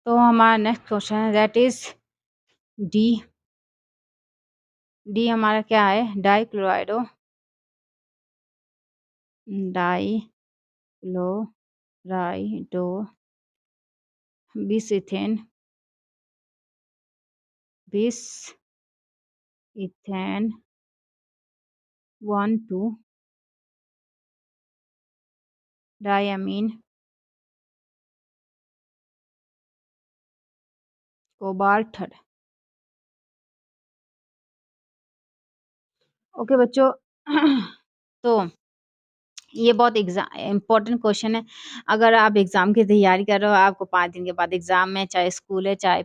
तो हमारा next question है दैट इज डी। डी हमारा क्या है? डाइक्लोराइडो डाइक्लोराइडो बिस इथेन बिस इथेन 1 2 डायमीन कोबाल्ट। ओके बच्चों तो ये बहुत इम्पोर्टेंट क्वेश्चन है। अगर आप एग्जाम की तैयारी कर रहे हो, आपको 5 दिन के बाद एग्जाम है, चाहे स्कूल है चाहे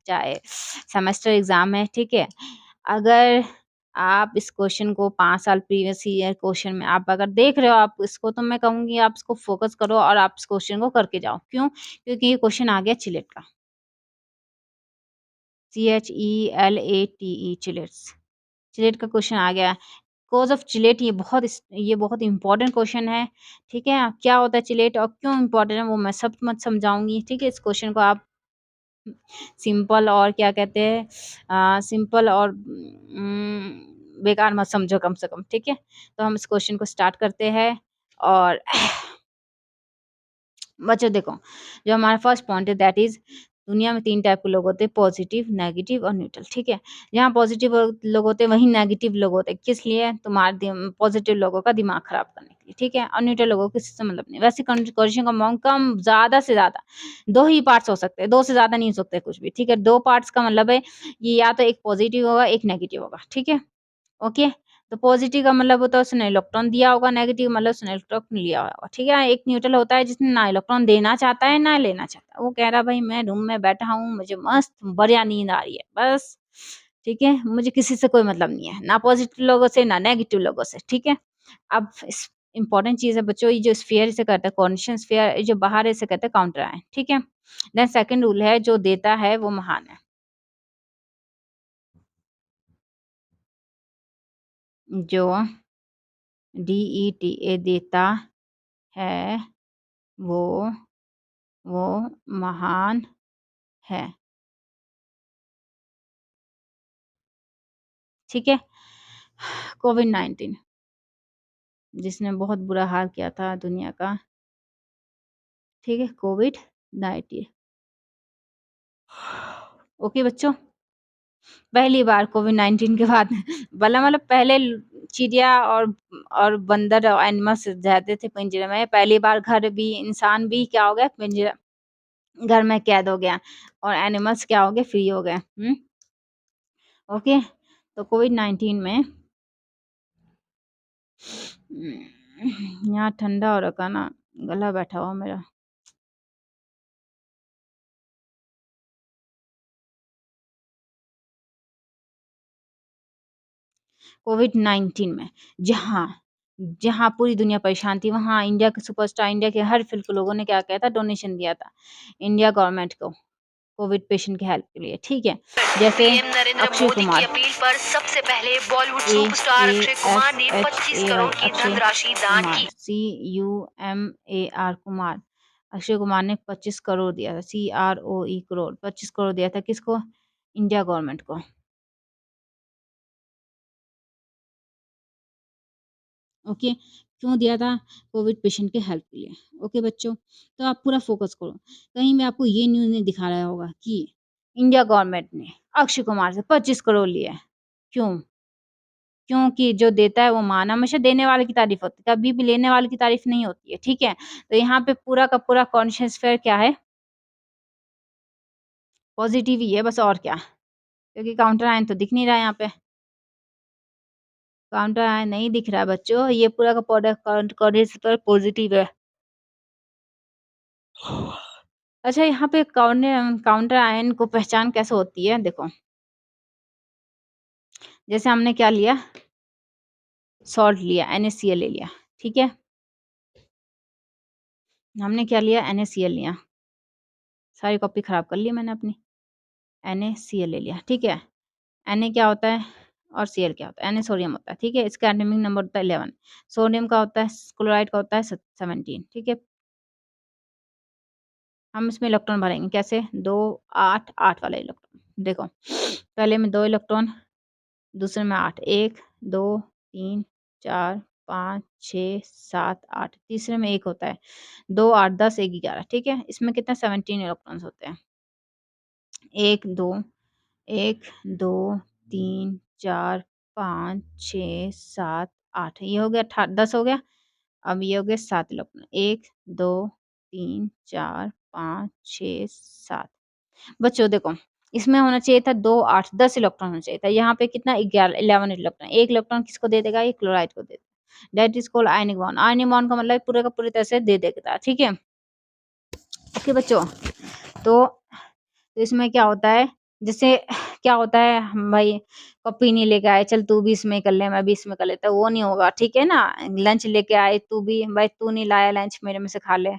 चाहे सेमेस्टर एग्जाम है, ठीक है। अगर आप इस क्वेश्चन को 5 साल प्रीवियस ईयर क्वेश्चन में आप अगर देख रहे हो आप इसको, तो मैं कहूँगी आप इसको फोकस करो और आप इस क्वेश्चन को करके जाओ। क्यों? क्योंकि ये क्वेश्चन आ गया चिलेट का, CHELATE चिलेट्स, चिलेट का क्वेश्चन आ गया। कॉज ऑफ चिलेट ये बहुत इंपॉर्टेंट क्वेश्चन है, ठीक है। क्या होता है चिलेट और क्यों इंपॉर्टेंट है वो मैं सब मत समझाऊंगी, ठीक है। इस क्वेश्चन को आप सिंपल और क्या कहते हैं सिंपल और बेकार मत समझो कम से कम, ठीक है। तो हम इस क्वेश्चन को स्टार्ट करते हैं। और बच्चों देखो, जो हमारा फर्स्ट पॉइंट है दैट इज दुनिया में 3 टाइप के लोग होते हैं, पॉजिटिव, नेगेटिव और न्यूट्रल, ठीक है। जहाँ पॉजिटिव लोग होते हैं वहीं नेगेटिव लोग होते हैं। किस लिए? तुम्हारे पॉजिटिव लोगों का दिमाग खराब करने के लिए, ठीक है। और न्यूट्रल लोगों को किसी से मतलब नहीं। वैसे क्वेश्चन का अमाउंट कम, ज्यादा से ज्यादा 2 ही पार्ट्स हो सकते हैं, 2 से ज्यादा नहीं हो सकते कुछ भी, ठीक है। 2 पार्ट्स का मतलब है ये या तो एक पॉजिटिव होगा एक नेगेटिव होगा, ठीक है। ओके, तो पॉजिटिव का मतलब होता है उसने इलेक्ट्रॉन दिया होगा, नेगेटिव मतलब उसने इलेक्ट्रॉन लिया होगा, ठीक है। एक न्यूट्रल होता है जिसने ना इलेक्ट्रॉन देना चाहता है ना लेना चाहता है। वो कह रहा है भाई मैं रूम में बैठा हूँ, मुझे मस्त बढ़िया नींद आ रही है बस, ठीक है, मुझे किसी से कोई मतलब नहीं है, ना पॉजिटिव लोगों से ना नेगेटिव लोगों से, ठीक है। अब इंपॉर्टेंट चीज है बच्चों, ये जो स्फीयर इसे कहते हैं कॉन्स्टेंट स्फीयर, जो बाहर है इसे कहते हैं काउंटर आयन, ठीक है। देन सेकंड रूल है जो देता है वो महान है। जो DETA देता है वो वो महान है, ठीक है। कोविड-19 जिसने बहुत बुरा हाल किया था दुनिया का, ठीक है, कोविड-19। ओके बच्चों, पहली बार कोविड-19 के बाद मतलब पहले चिड़िया और बंदर और एनिमल्स रहते थे पिंजरे में, पहली बार घर भी इंसान भी क्या हो गया, पिंजरा घर में कैद हो गया और एनिमल्स क्या हो गए, फ्री हो गए। ओके, तो कोविड-19 में यहाँ ठंडा हो रखा ना, गला बैठा हुआ मेरा। कोविड-19 में जहाँ जहाँ पूरी दुनिया परेशान थी, वहाँ इंडिया के सुपरस्टार, इंडिया के हर फील्ड के लोगों ने क्या किया था, डोनेशन दिया था इंडिया गवर्नमेंट को कोविड पेशेंट की हेल्प के लिए, ठीक है। जैसे पीएम नरेंद्र अक्षय मोदी की कुमार, अपील पर सबसे पहले बॉलीवुड ए सुपरस्टार ए अक्षय कुमार ने एस एच 25 ए करोड़ आर की अक्षय धनराशि दान कुमार, की। CUMAR कुमार, अक्षय कुमार ने 25 करोड़ दिया था, CROE करोड़, 25 करोड़ दिया था किसको, इंडिया गवर्नमेंट को। ओके, क्यों दिया था, कोविड पेशेंट के हेल्प के लिए। ओके बच्चों, तो आप पूरा फोकस करो, कहीं मैं आपको ये न्यूज़ नहीं दिखा रहा होगा कि इंडिया गवर्नमेंट ने अक्षय कुमार से 25 करोड़ लिए। क्यों? क्योंकि जो देता है वो मान, हमेशा देने वाले की तारीफ होती है, कभी भी लेने वाले की तारीफ नहीं होती है, ठीक है। तो यहाँ पे पूरा का पूरा कॉन्शियस फेयर क्या है, पॉजिटिव ही है बस, और क्या। क्योंकि काउंटर आयन तो दिख नहीं रहा है यहाँ पे, काउंटर आयन नहीं दिख रहा है बच्चों, ये पूरा का पूरा कॉन्शियस पॉजिटिव है। अच्छा, यहाँ पे काउंटर आयन को पहचान कैसे होती है, देखो। जैसे हमने क्या लिया, सॉल्ट लिया, NaCl ले लिया, ठीक है। हमने क्या लिया, NaCl लिया, सारी कॉपी खराब कर ली मैंने अपनी। NaCl ले लिया, ठीक है। Na क्या होता है और Cl क्या होता है, Na सोडियम होता है, ठीक है। इसका एटॉमिक नंबर होता है 11, सोडियम का होता है, क्लोराइड का होता है 17, ठीक है। हम इसमें इलेक्ट्रॉन भरेंगे कैसे? 2, 8, 8 वाला इलेक्ट्रॉन। देखो, पहले में 2 इलेक्ट्रॉन, दूसरे में 8, 1, 2, 3, 4, 5, 6, 7, 8, तीसरे में 1 होता है। 2, 8, 10, 1, 11, ठीक है? इसमें कितने 17 इलेक्ट्रॉन्स होते हैं। 1, 2, 1, 2, 3, 4, 5, 6, 7, 8, ये हो गया 10 हो गया। अब ये हो गए 7 इलेक्ट्रॉन, 1, 2, 3, 4, 5, 6, 7। बच्चों देखो, इसमें होना चाहिए था 2, 8, 10 इलेक्ट्रॉन होना चाहिए था। यहाँ पे कितना 11 इलेक्ट्रॉन, 1 इलेक्ट्रॉन किसको दे देगा? ये क्लोराइड को दे देगा। That is called ionic bond. Ionic bond का मतलब पूरे का पूरी तरह से दे देगा, ठीक है? ओके बच्चों, तो इसमें क्या होता है, जैसे क्या होता है, हम भाई कॉपी नहीं लेके आए, चल तू भी इसमें कर ले, मैं भी इसमें कर लेता हूँ, वो नहीं होगा, ठीक है ना? लंच लेके आए, तू भी भाई, तू नहीं लाया लंच, मेरे में से खा ले,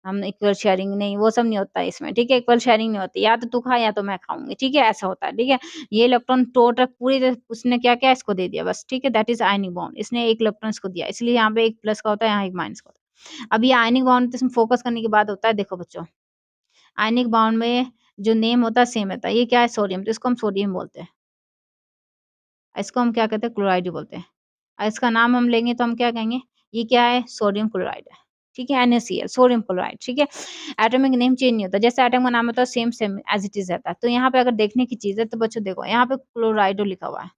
हम इक्वल शेयरिंग नहीं, वो सब नहीं होता है इसमें, ठीक है? इक्वल शेयरिंग नहीं होती, या तो तू खा या तो मैं खाऊंगी, ठीक है? ऐसा होता है, ठीक है? ये इलेक्ट्रॉन टोटल पूरी उसने क्या क्या इसको दे दिया बस, ठीक है? That is ionic bond. इसने 1 इलेक्ट्रॉन इसको दिया, इसलिए यहाँ पे 1 प्लस का होता है, यहाँ 1 माइनस का होता है। अब ये आयनिक बॉन्ड इसमें फोकस करने की बात होता है। देखो बच्चों, आयनिक बॉन्ड में जो नेम होता है सेम रहता है। ये क्या है? सोडियम, तो इसको हम सोडियम बोलते हैं। इसको हम क्या कहते हैं? क्लोराइड ही बोलते हैं। इसका नाम हम लेंगे तो हम क्या कहेंगे? ये क्या है? सोडियम क्लोराइड है, ठीक है? NaCl, सोडियम क्लोराइड, ठीक है? एटॉमिक नेम चेंज नहीं होता, जैसे एटम का नाम होता है same same as it is रहता है। तो यहाँ पे अगर देखने की चीज़ है तो बच्चों देखो, यहाँ पे क्लोराइडो लिखा हुआ है।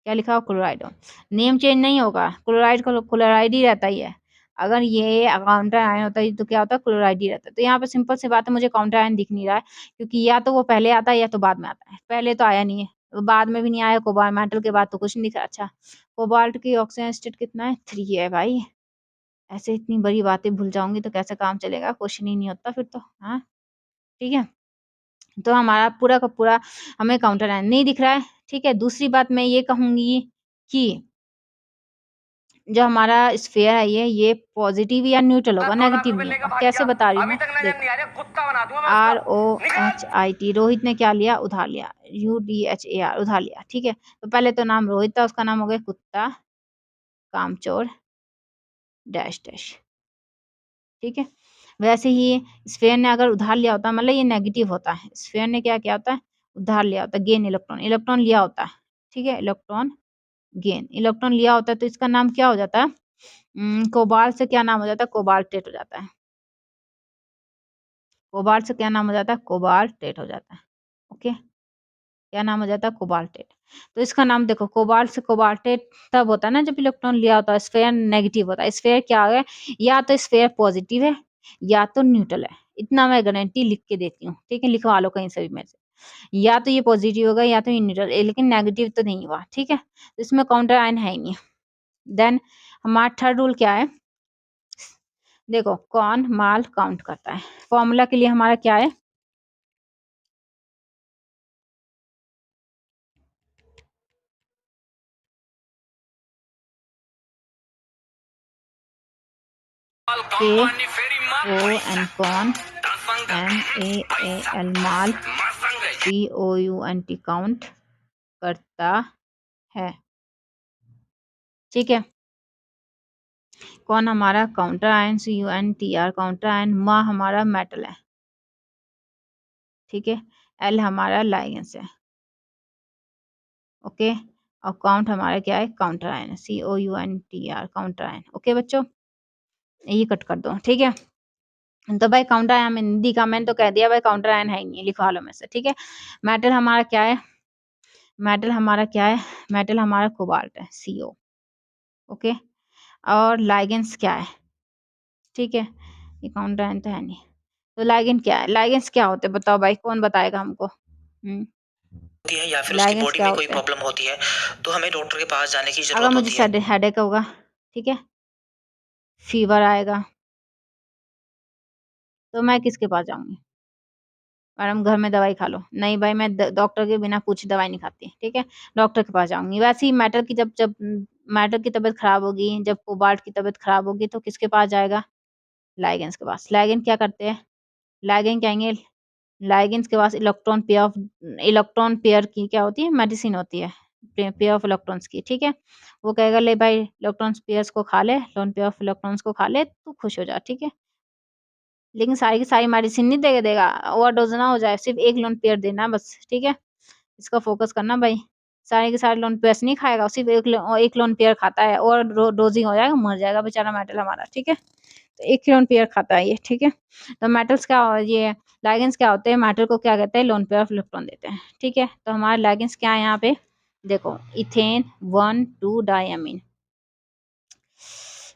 क्या लिखा हुआ? क्लोराइडो। नेम चेंज नहीं होगा, क्लोराइड का क्लोराइड ही रहता ही है। अगर ये काउंटर आयन होता है तो क्या होता है? क्लोराइड ही रहता है। तो यहाँ पे सिंपल सी बात है, मुझे काउंटर आयन दिख नहीं रहा है, क्योंकि या तो वो पहले आता है या तो बाद में आता है। पहले तो आया नहीं है, बाद में भी नहीं आया, कोबाल्ट मेटल के बाद तो कुछ नहीं दिखा। अच्छा, कोबाल्ट की ऑक्सीजन स्टेट कितना है? 3 है भाई। ऐसे इतनी बड़ी बातें भूल जाऊंगी तो कैसे काम चलेगा? क्वेश्चन ही नहीं होता फिर तो। हाँ, ठीक है? तो हमारा पूरा का पूरा हमें काउंटर आयन नहीं दिख रहा है, ठीक है? दूसरी बात मैं ये कहूंगी कि जो हमारा स्फीयर है ये पॉजिटिव या न्यूट्रल होगा, नेगेटिव नहीं होगा। कैसे बता रही हूँ मैं? देखो, ROHIT, रोहित ने क्या लिया? उधार लिया। UDHAR, उधार लिया, ठीक है? तो पहले तो नाम रोहित था, उसका नाम हो गया कुत्ता, कामचोर, डैश डैश, ठीक है? वैसे ही स्फीयर ने अगर उधार लिया होता, मतलब ये नेगेटिव होता है। स्फीयर ने क्या किया होता है? उधार लिया होता है, गेन इलेक्ट्रॉन, इलेक्ट्रॉन लिया होता है, ठीक है? इलेक्ट्रॉन गेन, इलेक्ट्रॉन लिया होता है, तो इसका नाम क्या हो जाता है? कोबाल्ट से क्या नाम हो जाता है? कोबाल्टेट हो जाता है। कोबाल्ट से क्या नाम हो जाता है? कोबाल्टेट हो जाता है। ओके, क्या नाम हो जाता है? कोबाल्टेट। तो इसका नाम देखो, कोबाल्ट से कोबाल्टेट तब होता है ना जब इलेक्ट्रॉन लिया होता है। स्फीयर नेगेटिव होता है। स्फीयर क्या है? या तो स्फीयर पॉजिटिव है या तो न्यूट्रल है। इतना मैं गारंटी लिख के देती हूँ, ठीक है? लिखवा लो कहीं से भी मेरे से। या तो ये पॉजिटिव होगा या तो ये न्यूट्रल, लेकिन नेगेटिव तो नहीं हुआ, ठीक है? तो इसमें काउंटर आयन है ही नहीं। देन हमारा थर्ड रूल क्या है? देखो, कौन माल काउंट करता है? फॉर्मूला के लिए हमारा क्या है? KON, कौन, MAAL, माल, COUNT, काउंट करता है, ठीक है? कौन हमारा counter ion, CUNTR counter ion, मा हमारा मेटल है, ठीक है? L हमारा लाइगेंस है, ओके? और काउंट हमारा क्या है? काउंटर आयन है, COUNTR, काउंटर आयन। ओके बच्चों, ये कट कर दो, ठीक है? तो भाई काउंटर आयन मैंने दिखा, मैंने तो कह दिया भाई काउंटर आयन है ही नहीं, लिखवा लो में से, ठीक है? मेटल हमारा क्या है? मेटल हमारा क्या है? मेटल हमारा कोबाल्ट है, CO, ओके? और लाइगेंस क्या है? ठीक है, ये काउंटर आयन तो है नहीं। तो लाइगेंड क्या है? लाइगेंड्स क्या होते हैं बताओ भाई, कौन बताएगा हमको? होती है या फिर उसकी लाइगेंड्स बॉडी क्या में कोई होते हैं? प्रॉब्लम होती है तो हमें डॉक्टर के पास जाने की अगर जरूरत होती है। मुझे हेडेक होगा, ठीक है, फीवर आएगा, तो मैं किसके पास जाऊंगी? मैडम घर में दवाई खा लो। नहीं भाई, मैं डॉक्टर के बिना पूछे दवाई नहीं खाती, ठीक है? डॉक्टर के पास जाऊंगी। वैसे ही मैटर की जब जब मैटर की तबीयत खराब होगी, जब कोबाल्ट की तबीयत खराब होगी, तो किसके पास जाएगा? लाइगेंड्स के पास। लाइगेंड क्या करते हैं? लाइगेंड कहेंगे, लाइगेंड्स के पास इलेक्ट्रॉन पेयर की क्या होती है? मेडिसिन होती है, पेयर ऑफ इलेक्ट्रॉन्स की, ठीक है? वो कहेगा ले भाई इलेक्ट्रॉन्स पेयर्स को खा ले, लोन पेयर ऑफ इलेक्ट्रॉन्स को खा ले, तू खुश हो जा, ठीक है? लेकिन सारी की सारी मेडिसिन नहीं दे देगा, ओवरडोज़ ना हो जाए, सिर्फ़ 1 लोन पेयर देना बस, ठीक है? इसका फ़ोकस करना भाई। सारे के सारे लोन पेयर्स नहीं खाएगा, सिर्फ़ 1 लोन पेयर खाता है और डोज़िंग हो जाएगा, मर जाएगा बेचारा मेटल हमारा, ठीक है? तो 1 लोन पेयर खाता है ये, ठीक है? तो मेटल्स क्या ये लिगेंड्स क्या होते हैं, मेटल को क्या कहते हैं, लोन पेयर ऑफ इलेक्ट्रॉन देते हैं, ठीक है? तो हमारे लिगेंड्स क्या है यहाँ पे, देखो इथेन 1,2 डायमीन,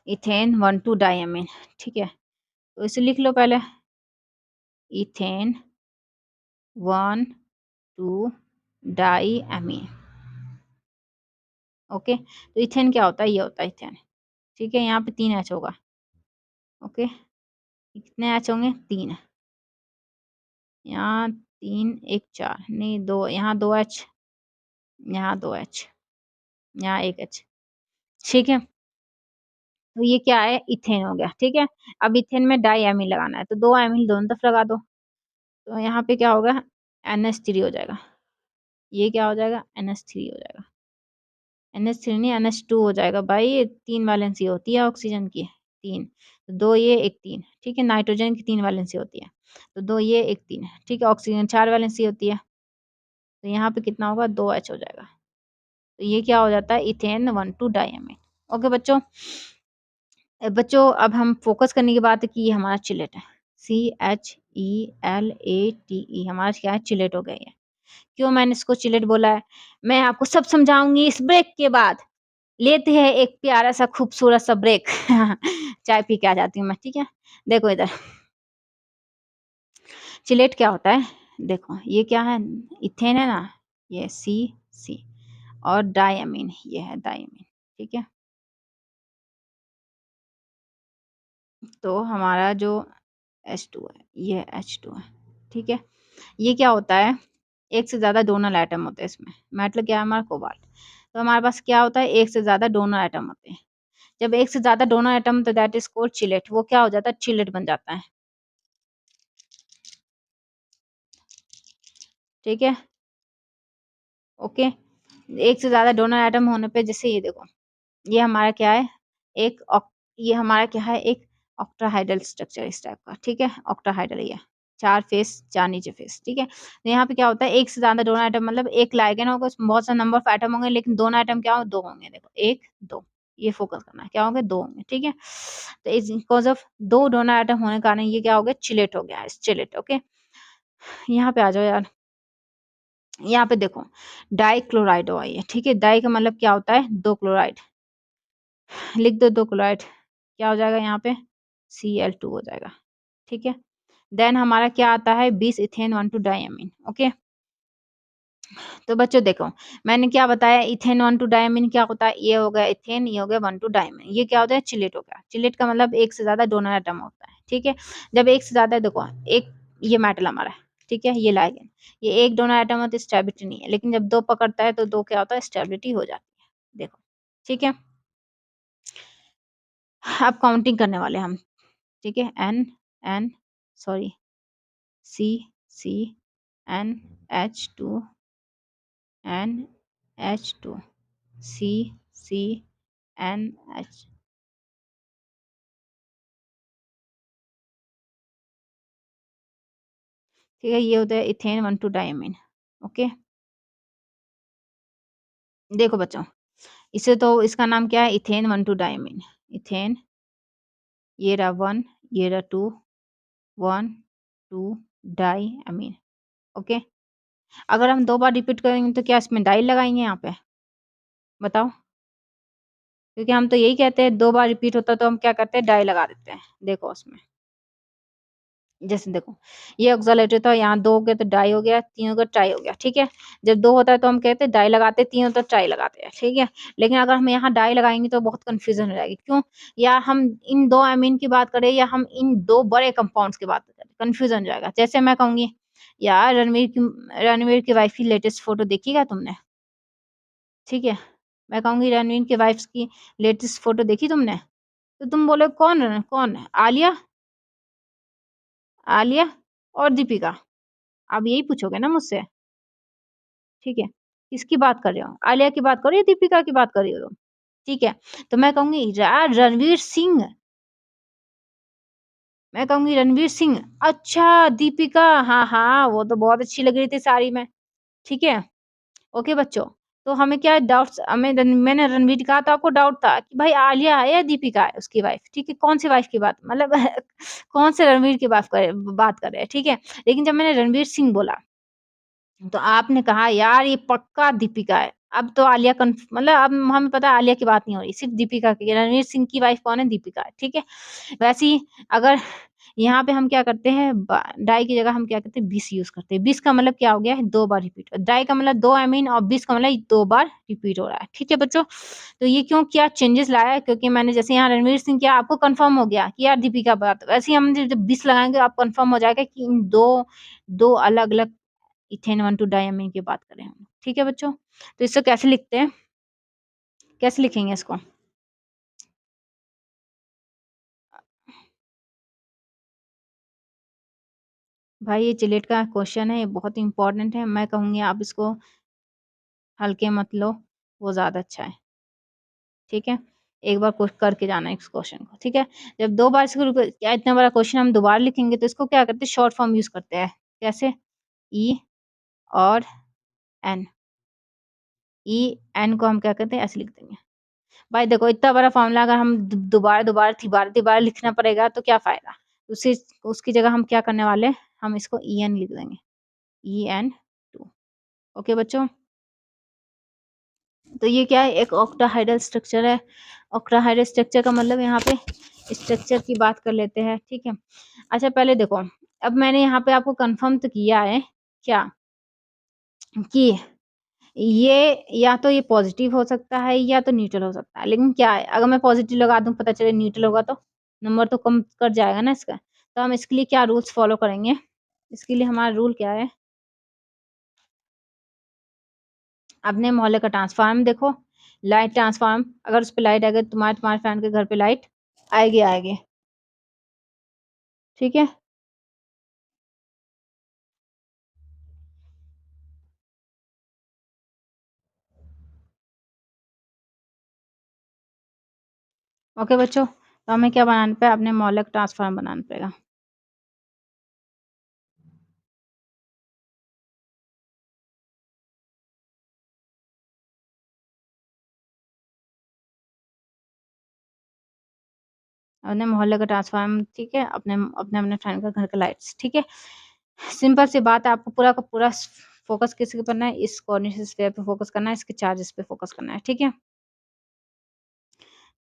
इथेन 1,2 डायमीन, ठीक है? तो इसे लिख लो पहले, इथेन 1,2 डायमीन, ओके? तो इथेन क्या होता है, ये होता है इथेन, ठीक है? यहाँ पे 3 एच होगा, ओके? कितने एच होंगे, 3, यहाँ 3 1 4 नहीं 2, यहाँ 2 एच, यहाँ 2 एच, यहाँ 1 एच, ठीक है? तो ये क्या है, इथेन हो गया, ठीक है? अब इथेन में डायमीन लगाना है, तो 2 एमीन दोनों तरफ लगा दो, तो यहाँ पे क्या होगा, NH3 हो जाएगा, ये क्या हो जाएगा, NH3 हो जाएगा, NH3 नहीं NH2 हो जाएगा भाई, ये 3 वैलेंसी होती है ऑक्सीजन की, 3, तो 2 ये 1 3, ठीक है? नाइट्रोजन की 3 वैलेंसी होती है, तो 2 ये 1 3, ठीक है? ऑक्सीजन 4 वैलेंसी होती है, तो यहाँ पे कितना होगा, 2 एच हो जाएगा, तो ये क्या हो जाता है, इथेन 1,2 डायमीन, ओके बच्चों? बच्चों अब हम फ़ोकस करने की बात है कि ये हमारा चिलेट है, CHELATE हमारा क्या है, चिलेट हो गया ये। क्यों मैंने इसको चिलेट बोला है, मैं आपको सब समझाऊँगी इस ब्रेक के बाद। लेते हैं एक प्यारा-सा खूबसूरत-सा ब्रेक। चाय पी के आ जाती हूँ मैं, ठीक है? देखो इधर, चिलेट क्या होता है? देखो ये क्या है, इथेन है ना, ये C और डायमीन, ये है डायमीन, ठीक है? तो हमारा जो H2 है, ये H2 है, ठीक है? ये क्या होता है, एक से ज़्यादा डोनर एटम होते हैं इसमें, मेटल क्या है हमारा, कोबाल्ट। तो हमारे पास क्या होता है, एक से ज़्यादा डोनर एटम होते हैं। जब एक से ज़्यादा डोनर एटम, तो दैट इज़ कॉल्ड चिलेट, वो क्या हो जाता है, चिलेट बन जाता है, ठीक है? ओके? एक से ज़्यादा डोनर एटम होने पे, जैसे ये देखो, ये हमारा क्या है, एक ये हमारा क्या है, एक ऑक्टाहाइड्रल स्ट्रक्चर इस टाइप का, ठीक है? ऑक्टाहाइड्रल ये 4 फेस, 4 नीचे फेस, ठीक है? तो यहाँ पे क्या होता है, एक से ज़्यादा डोनर एटम मतलब एक लिगैंड होगा, उसमें बहुत सारे नंबर ऑफ एटम होंगे, लेकिन डोनर एटम क्या होंगे, 2 होंगे, देखो 1 2, ये फोकस करना है, क्या होंगे, 2 होंगे, ठीक है? तो इस बिकॉज़ ऑफ 2 डोनर एटम होने के कारण ये क्या हो गया, चिलेट हो गया, चिलेट, ओके? यहाँ पे आ जाओ यार, यहाँ पे देखो, डाइक्लोराइड हुआ ये, ठीक है? डाई का मतलब क्या होता है, 2 क्लोराइड, लिख दो 2 क्लोराइड, क्या हो जाएगा यहाँ पे, Cl2 हो जाएगा, ठीक है? देन हमारा क्या आता है, 20 इथेन 1,2 डायमीन, ओके? तो बच्चों देखो, मैंने क्या बताया, इथेन 1,2 डायमीन क्या होता है, ये हो गया इथेन, ये हो गया 1,2 डायमीन, ये क्या होता है, चिलेट हो गया। चिलेट का मतलब एक से ज़्यादा डोनर एटम होता है, ठीक है? जब एक से ज़्यादा, देखो एक ये मेटल हमारा है, ठीक है? ये लिगैंड, ये एक डोनर एटम है तो स्टेबिलिटी नहीं है, लेकिन जब 2 पकड़ता है तो 2 क्या होता है, स्टेबिलिटी हो जाती है, देखो, ठीक है? अब काउंटिंग करने वाले हम, ठीक है? N sorry CnH2 NH2 CNH, ठीक है? ये होता है इथेन 1,2 डायमीन, ओके? देखो बच्चों, इसे तो इसका नाम क्या है, इथेन 1,2 डायमीन, इथेन, ये रहा 1, ये रहा 2, 1 2 डायमीन, ओके? अगर हम 2 बार रिपीट करेंगे तो क्या इसमें डाई लगाएँगे यहाँ पे? बताओ? क्योंकि हम तो यही कहते हैं, 2 बार रिपीट होता है तो हम क्या करते हैं, डाई लगा देते हैं, देखो उसमें। जैसे देखो, ये ऑक्ज़ालेटरी था, यहाँ 2 हो गया तो डाई हो गया, 3 हो गया ट्राई हो गया, ठीक है? जब 2 होता है तो हम कहते हैं डाई लगाते हैं, 3 होता है ट्राई लगाते हैं, ठीक है? लेकिन अगर हम यहाँ डाई लगाएँगे तो बहुत कन्फ्यूज़न हो जाएगी, क्यों? या हम इन 2 अमीन की बात करें या हम इन 2 बड़े कंपाउंड्स की बात करें, कन्फ्यूज़न हो जाएगा। जैसे मैं कहूँगी, यार रणवीर की वाइफ़ की लेटेस्ट फ़ोटो देखी क्या तुमने? ठीक है? मैं कहूँगी रणवीर की वाइफ़्स की लेटेस्ट फ़ोटो देखी तुमने? तो तुम बोलोगे कौन कौन? आलिया? आलिया और दीपिका? आप यही पूछोगे ना मुझसे, ठीक है? किसकी बात कर रहे हो? आलिया की बात कर रही हो, दीपिका की बात कर रही हो तुम? ठीक है? तो मैं कहूँगी यार रणवीर सिंह मैं कहूँगी रणवीर सिंह। अच्छा, दीपिका, हाँ, हाँ, वो तो बहुत अच्छी लग रही थी साड़ी में, ठीक है? ओके बच्चों, तो हमें क्या डाउट्स मैंने रणवीर कहा तो आपको डाउट था कि भाई आलिया है या दीपिका है उसकी वाइफ, ठीक है? कौन-सी वाइफ की बात मतलब कौन से रणवीर की बात कर रहे हैं, ठीक है? लेकिन जब मैंने रणवीर सिंह बोला तो आपने कहा यार ये पक्का दीपिका है। अब तो आलिया मतलब अब हमें पता है आलिया की बात नहीं हो रही, सिर्फ़ दीपिका की। रणवीर सिंह की वाइफ़ कौन है? दीपिका है, ठीक है? वैसे ही अगर यहाँ पे हम क्या करते हैं डाई की जगह हम क्या करते हैं 20 यूज़ करते हैं। 20 का मतलब क्या हो गया है 2 बार रिपीट। डाई का मतलब 2 आई मीन और 20 का मतलब 2 बार रिपीट हो रहा है, ठीक है बच्चों? तो ये क्यों क्या चेंजेज़ लाया है? क्योंकि मैंने जैसे यहाँ रणवीर सिंह किया आपको कन्फर्म हो गया कि यार दीपिका बात वैसे ही हम जब 20 लगाएँगे आप कन्फर्म हो जाएगा कि इन 2 अलग-अलग इथेन 1 2 डायमीन की बात करें हम, ठीक है बच्चों? तो इसको कैसे लिखते हैं? कैसे लिखेंगे इसको? भाई ये जिलेट का क्वेश्चन है, ये बहुत इम्पोर्टेंट है। मैं कहूँगी आप इसको हल्के मत लो, वो ज़्यादा अच्छा है, ठीक है? एक बार करके जाना इस क्वेश्चन को, ठीक है? जब 2 बार इसको क्या इतना बड़ा क्वेश्चन हम दोबारा लिखेंगे तो इसको क्या करते हैं शॉर्ट फॉर्म यूज़ करते हैं। कैसे? ई और एन। ई, एन को हम क्या करते हैं ऐसे लिख देंगे। भाई देखो इतना बड़ा फ़ॉर्मूला अगर हम दोबारा-दोबारा, तिबारा-तिबारा लिखना पड़ेगा तो क्या फ़ायदा? उसी उसकी जगह हम क्या करने वाले हैं, हम इसको ईएन लिख देंगे, EN2 ओके बच्चों? तो ये क्या है एक ऑक्टाहाइड्रल स्ट्रक्चर है। ऑक्टाहाइड्रल स्ट्रक्चर का मतलब यहाँ पे स्ट्रक्चर की बात कर लेते हैं, ठीक है? अच्छा पहले देखो, अब मैंने यहाँ पे आपको कन्फर्म तो किया है, क्या? कि या तो ये पॉज़िटिव हो सकता है या तो न्यूट्रल हो सकता है। लेकिन क्या है अगर मैं पॉज़िटिव लगा दूँ पता चले न्यूट्रल होगा तो? नंबर तो कम कट जाएगा ना इसका। तो हम इसके लिए क्या रूल्स फ़ॉलो करेंगे? इसके लिए हमारा रूल क्या है? अपने मोहल्ले का ट्रांसफ़ार्मर देखो, लाइट ट्रांसफ़ार्मर अगर उसपे लाइट आ गई तुम्हारे फ्रेंड के घर पे लाइट आएगी। ठीक है? ओके बच्चों, तो हमें क्या बनाना पड़ेगा अपने मोहल्ले का ट्रांसफ़ार्मर बनाना पड़ेगा। अपने मोहल्ले का ट्रांसफ़ार्मर ठीक है? अपने फ्रेंड का घर का लाइट्स ठीक है? सिंपल सी बात है आपको पूरा का पूरा फ़ोकस किस पे करना है? इस कॉर्निश स्फीयर पे फ़ोकस करना है, इसके चार्जेस पे फ़ोकस करना है, ठीक है?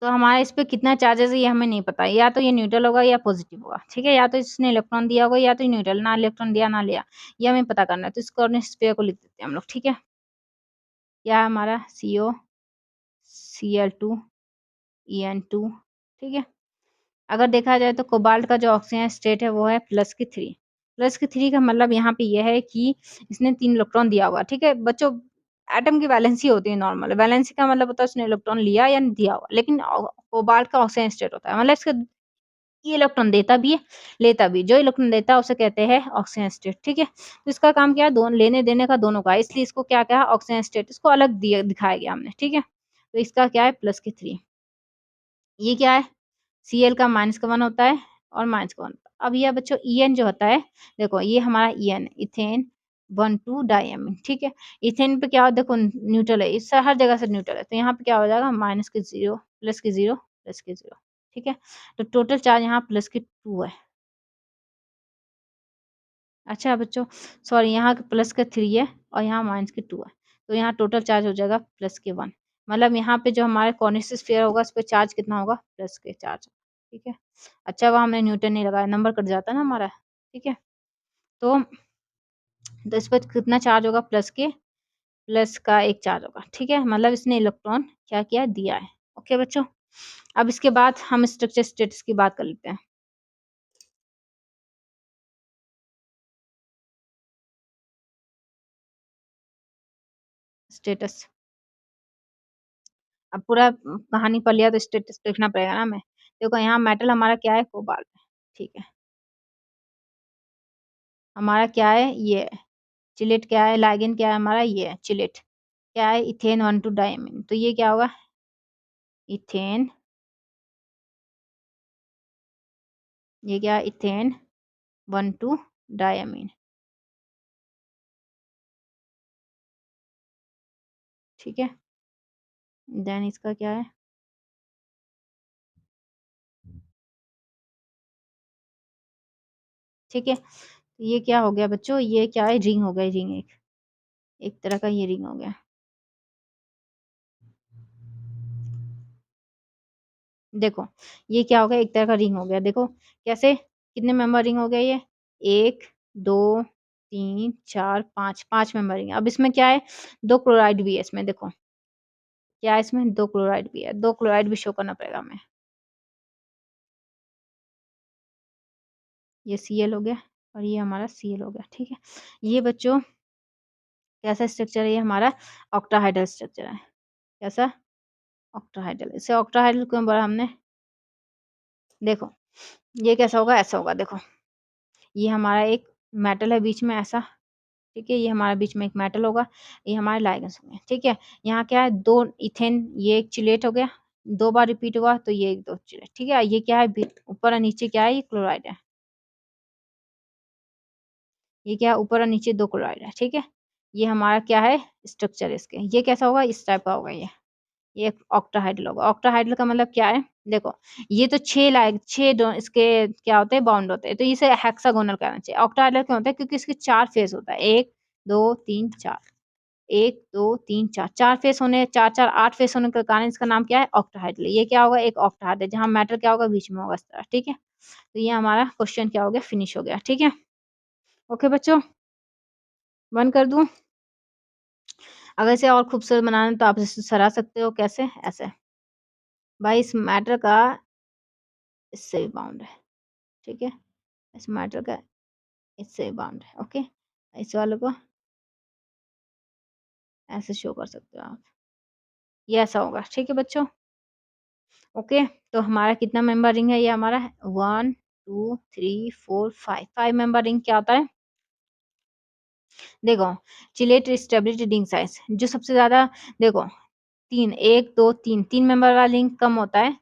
तो हमारा इस पे कितना चार्जेस है ये हमें नहीं पता, या तो ये न्यूट्रल होगा या पॉज़िटिव होगा, ठीक है? या तो इसने इलेक्ट्रॉन दिया होगा या तो न्यूट्रल, ना इलेक्ट्रॉन दिया ना लिया, ये हमें पता करना है। तो इस कॉर्निश स्फीयर को लिख देते हैं हम लोग, ठीक है? क्या है हमारा CO, Cl2, En2 ठीक है? अगर देखा जाए तो कोबाल्ट का जो ऑक्सीजन स्टेट है वो है +3 +3 का मतलब यहाँ पे ये है कि इसने 3 इलेक्ट्रॉन दिया हुआ ठीक है बच्चों एटम की वैलेंसी होती है नॉर्मल वैलेंसी का मतलब होता है उसने इलेक्ट्रॉन लिया या नहीं दिया हुआ लेकिन कोबाल्ट का ऑक्सीजन स्टेट होता है मतलब इसका ये इलेक्ट्रॉन देता भी है लेता भी जो इलेक्ट्रॉन देता है उसे कहते हैं ऑक्सीजन स्टेट ठीक है तो इसका काम क्या है दोनों लेने देने का दोनों का इसलिए इसको क्या क्या ऑक्सीजन स्टेट इसको अलग दिया दिखाया गया हमने ठीक है तो इसका क्या है +3 ये क्या है Cl का -1 होता है और -1 अब ये बच्चों En जो होता है देखो ये हमारा En इथेन 1 2 डाइएमीन ठीक है इथेन पे क्या हो देखो न्यूट्रल है इस हर जगह से न्यूट्रल है तो यहाँ पे क्या हो जाएगा माइनस के 0 प्लस के 0 प्लस के 0 ठीक है तो टोटल चार्ज यहाँ प्लस के 2 है अच्छा बच्चों सॉरी यहाँ प्लस का 3 है और यहाँ माइनस के 2 है तो यहाँ टोटल चार्ज हो जाएगा प्लस के 1 मतलब यहाँ पे जो हमारे कॉर्निश स्फीयर होगा उस पे चार्ज कितना होगा प्लस के चार्ज ठीक है अच्छा वहाँ हमने न्यूटन नहीं लगाया नंबर कट जाता है ना हमारा ठीक है तो इस पर कितना चार्ज होगा प्लस का एक चार्ज होगा ठीक है मतलब इसने इलेक्ट्रॉन क्या किया दिया है ओके बच्चों अब इसके बाद हम स्ट्रक्चर स्टेटस की बात कर लेते हैं स्टेटस अब पूरा कहानी पढ़ लिया तो स्टेटस लिखना पड़ेगा ना हमें देखो यहाँ मेटल हमारा क्या है कोबाल्ट ठीक है हमारा क्या है ये है चिलेट क्या है लाइगेंड क्या है हमारा ये है चिलेट क्या है इथेन 1 2 डाइमीन तो ये क्या होगा इथेन ये क्या है? इथेन 1,2 डायमीन, ठीक है। देन इसका क्या है? ठीक है, तो ये क्या हो गया बच्चों? ये क्या है? रिंग हो गया, रिंग एक तरह का ये रिंग हो गया। देखो ये क्या हो गया? एक तरह का रिंग हो गया। देखो कैसे, कितने मेंबर रिंग हो गया ये? 1 2 3 4 5, 5 मेंबर रिंग। अब इसमें क्या है? 2 क्लोराइड भी है इसमें। देखो क्या है इसमें? 2 क्लोराइड भी है। 2 क्लोराइड भी शो करना पड़ेगा हमें। ये Cl हो गया और ये हमारा Cl हो गया, ठीक है। ये बच्चों कैसा स्ट्रक्चर है? ये हमारा ऑक्टाहाइड्रल स्ट्रक्चर है। कैसा? ऑक्टाहाइड्रल। इसे ऑक्टाहाइड्रल क्यों बोला हमने? देखो ये कैसा होगा? ऐसा होगा। देखो ये हमारा एक मेटल है बीच में ऐसा, ठीक है। ये हमारा बीच में एक मेटल होगा, ये हमारे लाइगेंड्स होंगे, ठीक है। यहाँ क्या है? 2 इथेन, ये एक चिलेट हो गया, 2 बार रिपीट हुआ तो ये एक 2 चिलेट, ठीक है। ये क्या है? ऊपर और नीचे क्या है? ये क्लोराइड है। ये क्या है? ऊपर और नीचे 2 क्लोराइड है, ठीक है। ये हमारा क्या है? स्ट्रक्चर इसके। ये कैसा होगा? इस टाइप का होगा ये एक ऑक्टाहाइड्रल होगा। ऑक्टाहाइड्रल का मतलब क्या है? देखो ये तो 6 इसके क्या होते हैं? बॉन्ड होते हैं, तो इसे हेक्सागोनल कहना चाहिए। ऑक्टाहाइड्रल क्यों होता है? क्योंकि इसके 4 फेज होता है। 1 2 3 4, 1 2 3 4, 4 फेस होने, 4 4 8 फेस होने के कारण इसका नाम क्या है? ऑक्टाहाइड्रल। ये क्या होगा? एक ऑक्टाहाइड्रल, जहाँ मेटल क्या होगा? बीच में होगा इस तरह, ठीक है। तो ये हमारा क्वेश्चन क्या हो गया? फिनिश हो गया, ठीक है। ओके बच्चों, बंद कर दूं? अगर इसे और खूबसूरत बनाना है तो आप इसे सरा सकते हो। कैसे? ऐसे। भाई इस मैटर का इससे भी बाउंड है, ठीक है। इस मैटर का इससे भी बाउंड है, ओके। इस वाले को ऐसे शो कर सकते हो आप। ये ऐसा होगा, ठीक है बच्चों। ओके, तो हमारा कितना मेंबर रिंग है? ये हमारा 1 2 3 4 5, 5 मेंबर रिंग क्या होता है? देखो चिलेट स्टेबिलिटी रिंग साइज जो सबसे ज्यादा, देखो 3 1 2 3, 3 मेंबर वाला रिंग कम होता है।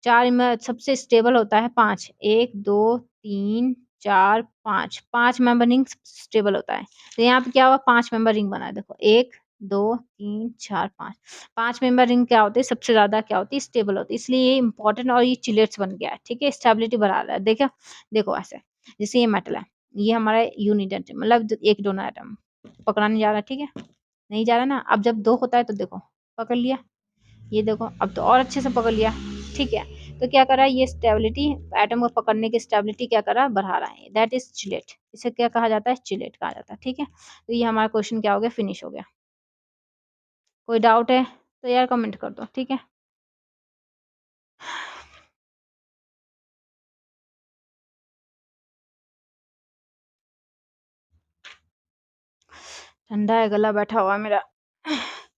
4 में सबसे स्टेबल होता है 5, 1 2 3 4 5, 5 मेंबर रिंग स्टेबल होता है। तो यहाँ पे क्या हुआ? 5 मेंबर रिंग बना है। देखो 1 2 3 4 5, 5 मेंबर रिंग क्या होती है? सबसे ज्यादा क्या होती है? स्टेबल होती है। इसलिए ये इंपॉर्टेंट और ये चिलेट्स बन गया है, ठीक है। स्टेबिलिटी बढ़ा रहा है। देखो देखो ऐसे, जैसे ये मेटल है, ये हमारा यूनिट एटम, मतलब एक डोनर एटम पकड़ा नहीं जा रहा, ठीक है। नहीं जा रहा ना। अब जब 2 होता है तो देखो पकड़ लिया, ये देखो अब तो और अच्छे से पकड़ लिया, ठीक है। तो क्या कर रहा है? ये स्टेबिलिटी, एटम को पकड़ने की स्टेबिलिटी क्या कर रहा है? बढ़ा रहा है। That is chelate. इसे क्या कहा जाता है? चिलेट कहा जाता है, ठीक है। तो ये हमारा क्वेश्चन क्या हो गया? फिनिश हो गया। कोई डाउट है तो यार कमेंट कर दो, ठीक है। ठंडा है, गला बैठा हुआ है मेरा।